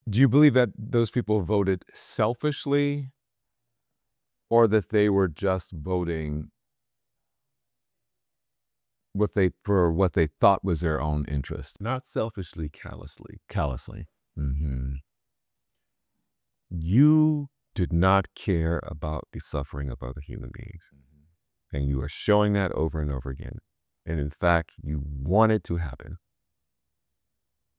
Do you believe that those people voted selfishly, or that they were just voting for what they thought was their own interest? Not selfishly, callously. Callously. You did not care about the suffering of other human beings. And you are showing that over and over again. And in fact, you want it to happen.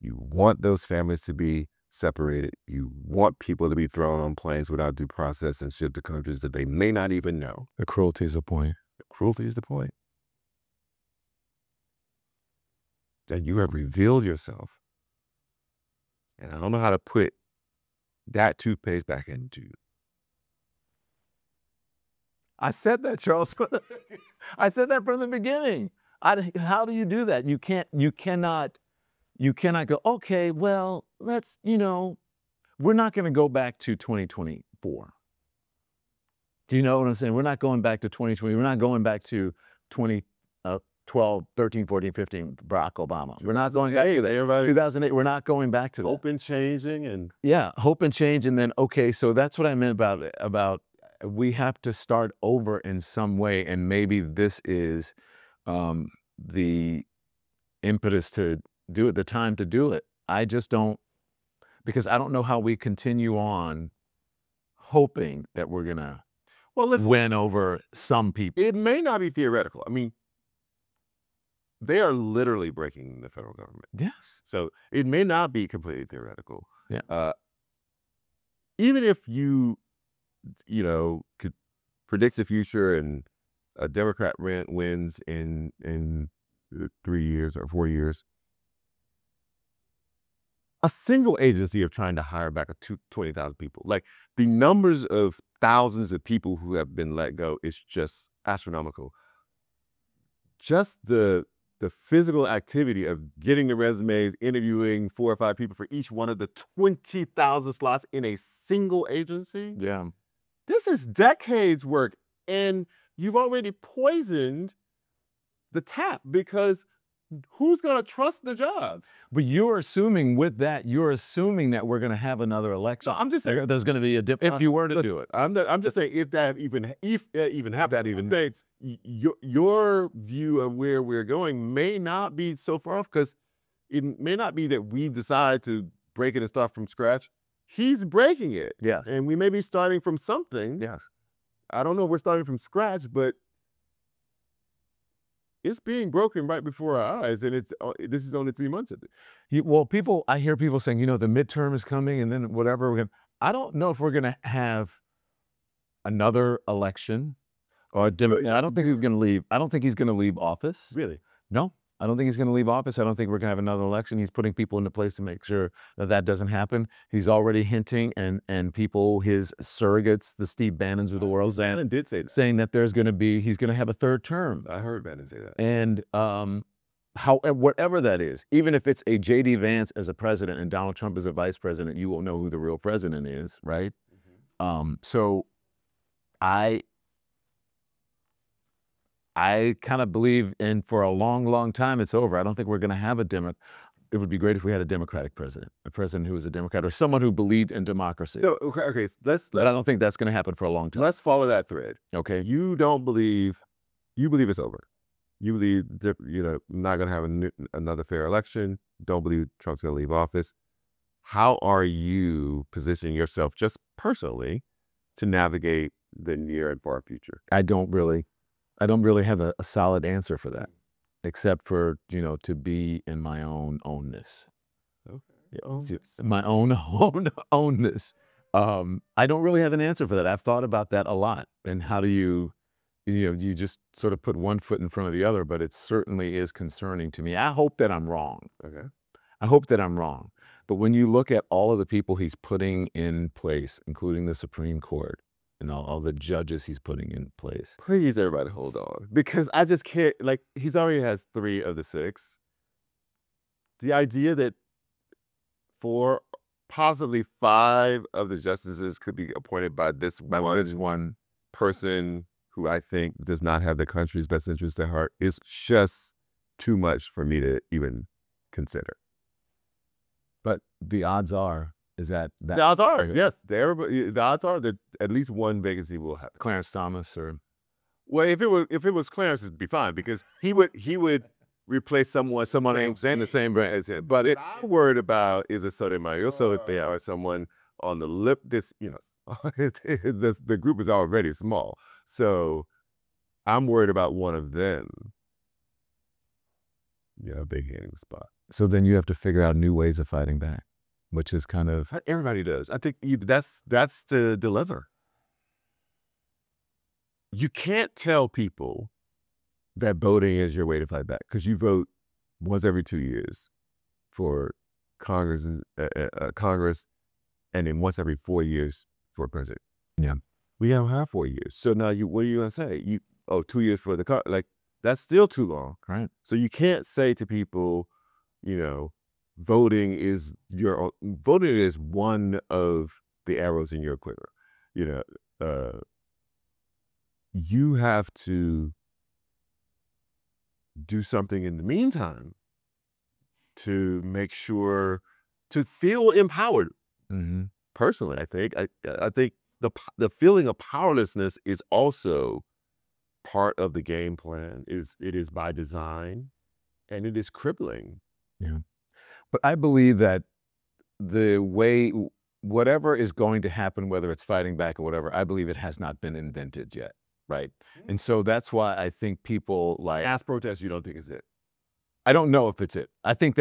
You want those families to be separated. You want people to be thrown on planes without due process and shipped to countries that they may not even know. The cruelty is the point. The cruelty is the point. That you have revealed yourself. And I don't know how to put that toothpaste back in tube. I said that, Charles. I said that from the beginning. How do you do that? You cannot go, okay, well, let's, we're not going to go back to 2024. Do you know what I'm saying? We're not going back to 2020. We're not going back to 2012, 13, 14, 15, Barack Obama. We're not going back to 2008. We're not going back to that. Hope and changing and... Yeah, hope and change. And then, okay, so that's what I meant about we have to start over in some way. And maybe this is the impetus to do it, the time to do it. I just don't, because I don't know how we continue on hoping that we're going to win over some people. It may not be theoretical. I mean, they are literally breaking the federal government. Yes. So it may not be completely theoretical. Yeah. Even if you could predict the future and a Democrat wins in 3 years or 4 years, a single agency of trying to hire back 20,000 people, like the numbers of thousands of people who have been let go is just astronomical. Just the physical activity of getting the resumes, interviewing 4 or 5 people for each one of the 20,000 slots in a single agency. Yeah. This is decades work, and you've already poisoned the tap because who's going to trust the job? But you're assuming with that, that we're going to have another election. No, I'm just saying there's going to be a dip if you were to do it. I'm just saying if that even happens, your view of where we're going may not be so far off, because it may not be that we decide to break it and start from scratch. He's breaking it. Yes. And we may be starting from something. Yes. I don't know if we're starting from scratch, but it's being broken right before our eyes, and this is only 3 months of it. Well, I hear people saying, the midterm is coming, and then whatever. I don't know if we're going to have another election, or I don't think he's going to leave. I don't think he's going to leave office. Really? No, I don't think he's going to leave office. I don't think we're going to have another election. He's putting people into place to make sure that doesn't happen. He's already hinting, and people, his surrogates, the Steve Bannons of the world, Bannon did say that, saying that he's going to have a third term. I heard Bannon say that. And whatever that is, even if it's a J.D. Vance as a president and Donald Trump as a vice president, you will know who the real president is, right? So I kind of believe, and for a long, long time, it's over. I don't think we're going to have a Democrat. It would be great if we had a Democratic president, a president who was a Democrat, or someone who believed in democracy. So, okay, but I don't think that's going to happen for a long time. Let's follow that thread. Okay. You believe it's over. You believe, not going to have another fair election. Don't believe Trump's going to leave office. How are you positioning yourself just personally to navigate the near and far future? I don't really have a solid answer for that, except for, to be in my own ownness. Okay. My own ownness. I don't really have an answer for that. I've thought about that a lot. And how do you just sort of put one foot in front of the other, but it certainly is concerning to me. I hope that I'm wrong. Okay. I hope that I'm wrong. But when you look at all of the people he's putting in place, including the Supreme Court, and all the judges he's putting in place. Please, everybody, hold on. Because I just can't, he's already has 3 of the 6. The idea that 4, possibly 5 of the justices could be appointed by this one person who I think does not have the country's best interest at heart is just too much for me to even consider. But the odds are Is that The odds are, yes, the odds are that at least one vacancy will happen. Clarence Thomas or? Well, if it was Clarence, it'd be fine because he would replace someone in the same brand as him. But what I'm worried about is a Sotomayor or someone on the lip. The group is already small, so I'm worried about one of them. Yeah, big hitting the spot. So then you have to figure out new ways of fighting back, which is kind of everybody does. I think that's to deliver. You can't tell people that voting is your way to fight back because you vote once every 2 years for Congress, and then once every 4 years for president. Yeah, we don't have 4 years. So now what are you gonna say? 2 years for the like that's still too long, right? So you can't say to people, voting is one of the arrows in your quiver. You have to do something in the meantime to make sure to feel empowered. Mm-hmm. Personally, I think the feeling of powerlessness is also part of the game plan. It is by design, and it is crippling. Yeah, but I believe that the way whatever is going to happen, whether it's fighting back or whatever, I believe it has not been invented yet. Right. And so that's why I think people like mass protest, you don't think is it? I don't know if it's it. I think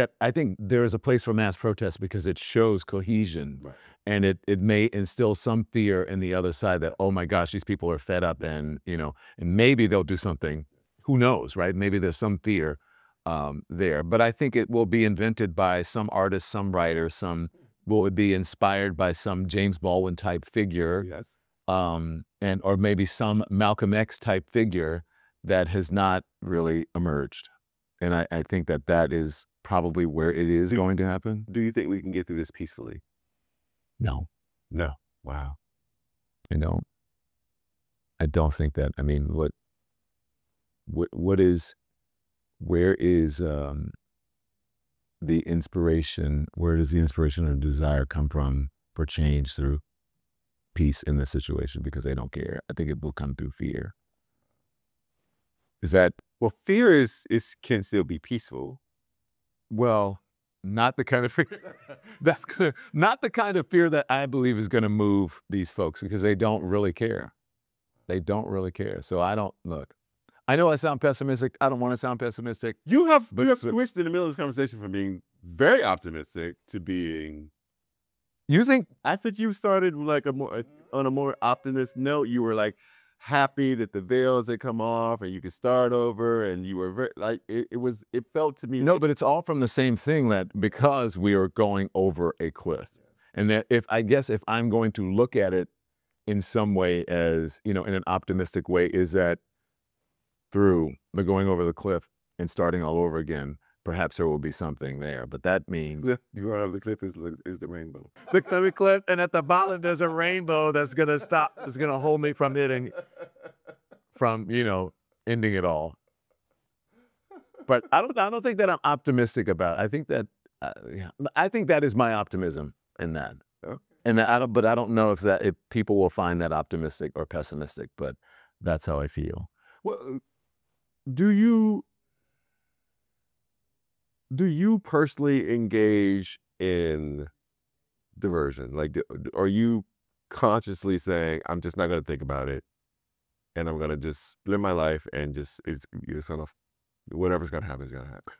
there is a place for mass protest because it shows cohesion, right. And it may instill some fear in the other side that, oh my gosh, these people are fed up and, and maybe they'll do something. Who knows, right? Maybe there's some fear there. But I think it will be invented by some artist, some writer, will be inspired by some James Baldwin type figure. Yes. Or maybe some Malcolm X type figure that has not really emerged. And I think that is probably where it is going to happen. Do you think we can get through this peacefully? No. No. Wow. I don't think that. I mean, where is the inspiration? Where does the inspiration or desire come from for change through peace in this situation? Because they don't care. I think it will come through fear. Is that? Well, fear can still be peaceful. Well, not the kind of fear not the kind of fear that I believe is going to move these folks because they don't really care. They don't really care. So I know I sound pessimistic. I don't want to sound pessimistic. You have switched in the middle of this conversation from being very optimistic to being. I think you started like on a more optimist note. You were like happy that the veils had come off and you could start over, and you were very like it felt to me. No, but it's all from the same thing, that because we are going over a cliff, and that if I'm going to look at it in some way as in an optimistic way, is that through the going over the cliff and starting all over again, perhaps there will be something there, but that means you are the cliff is the rainbow. The cliff, and at the bottom there's a rainbow that's gonna hold me from hitting, from ending it all. But I don't think that I'm optimistic about it. I think that I think that is my optimism in that, and but I don't know if people will find that optimistic or pessimistic, but that's how I feel. Well, do you personally engage in diversion? Like, are you consciously saying, I'm just not going to think about it, and I'm going to just live my life, and it's sort of whatever's going to happen is going to happen?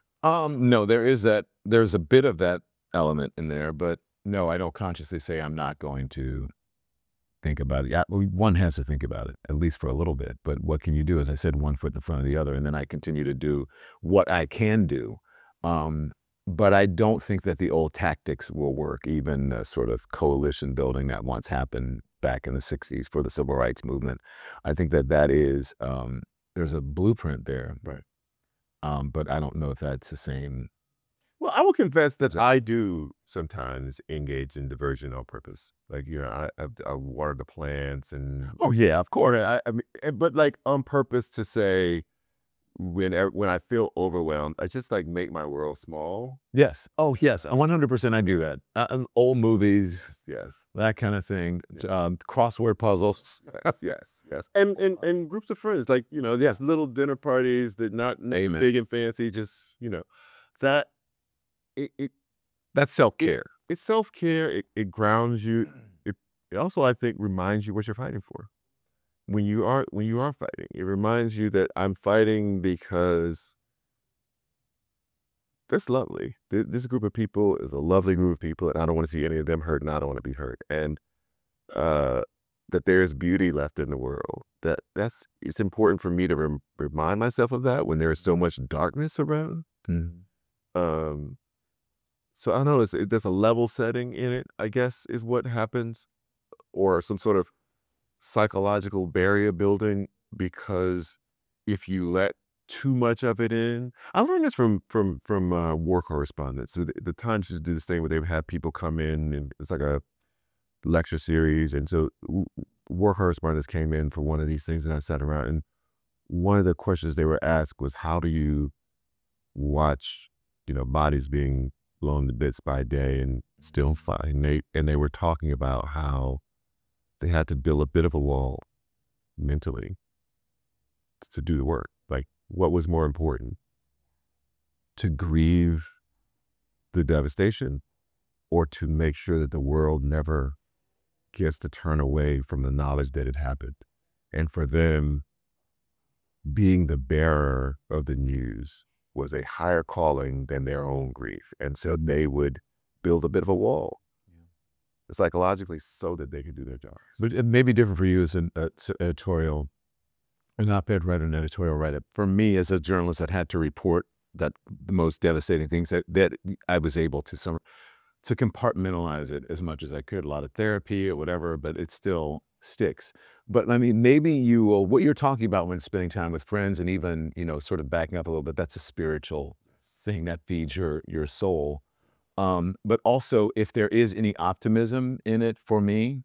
No, there's a bit of that element in there, but no, I don't consciously say I'm not going to think about it. Yeah, one has to think about it, at least for a little bit. But what can you do? As I said, one foot in front of the other, and then I continue to do what I can do. But I don't think that the old tactics will work, even the sort of coalition building that once happened back in the 60s for the civil rights movement. I think that is, there's a blueprint there, right? But I don't know if that's the same. Well, I will confess that I do sometimes engage in diversion on purpose. Like, I water the plants and. Oh yeah, of course. I mean, but like on purpose to say, when I feel overwhelmed, I just like make my world small. Yes. Oh, yes. 100% I do that. Old movies, Yes. that kind of thing. Crossword puzzles. Yes. And groups of friends, like, yes, little dinner parties that not Amen. big and fancy, just, that it That's self-care. it's self-care. It grounds you. It also, I think, reminds you what you're fighting for. When you are fighting, it reminds you that I'm fighting because that's lovely. This group of people is a lovely group of people, and I don't want to see any of them hurt, and I don't want to be hurt. And that there is beauty left in the world. It's important for me to remind myself of that when there is so much darkness around. Mm-hmm. So I don't know. There's a level setting in it, I guess, is what happens, or some sort of psychological barrier building, because if you let too much of it in, I learned this from war correspondents. So the Times just do this thing where they would have people come in, and it's like a lecture series, and so war correspondents came in for one of these things, and I sat around, and one of the questions they were asked was, how do you watch bodies being blown to bits by day and still fine? And they were talking about how they had to build a bit of a wall mentally to do the work. Like, what was more important, to grieve the devastation, or to make sure that the world never gets to turn away from the knowledge that it happened? And for them, being the bearer of the news was a higher calling than their own grief. And so they would build a bit of a wall, psychologically, so that they could do their jobs. But it may be different for you as an editorial, an op-ed writer, an editorial writer. For me, as a journalist that had to report the most devastating things, that I was able to compartmentalize it as much as I could. A lot of therapy or whatever, but it still sticks. But I mean, maybe you will, what you're talking about when spending time with friends, and even, sort of backing up a little bit, that's a spiritual thing that feeds your soul. But also, if there is any optimism in it for me,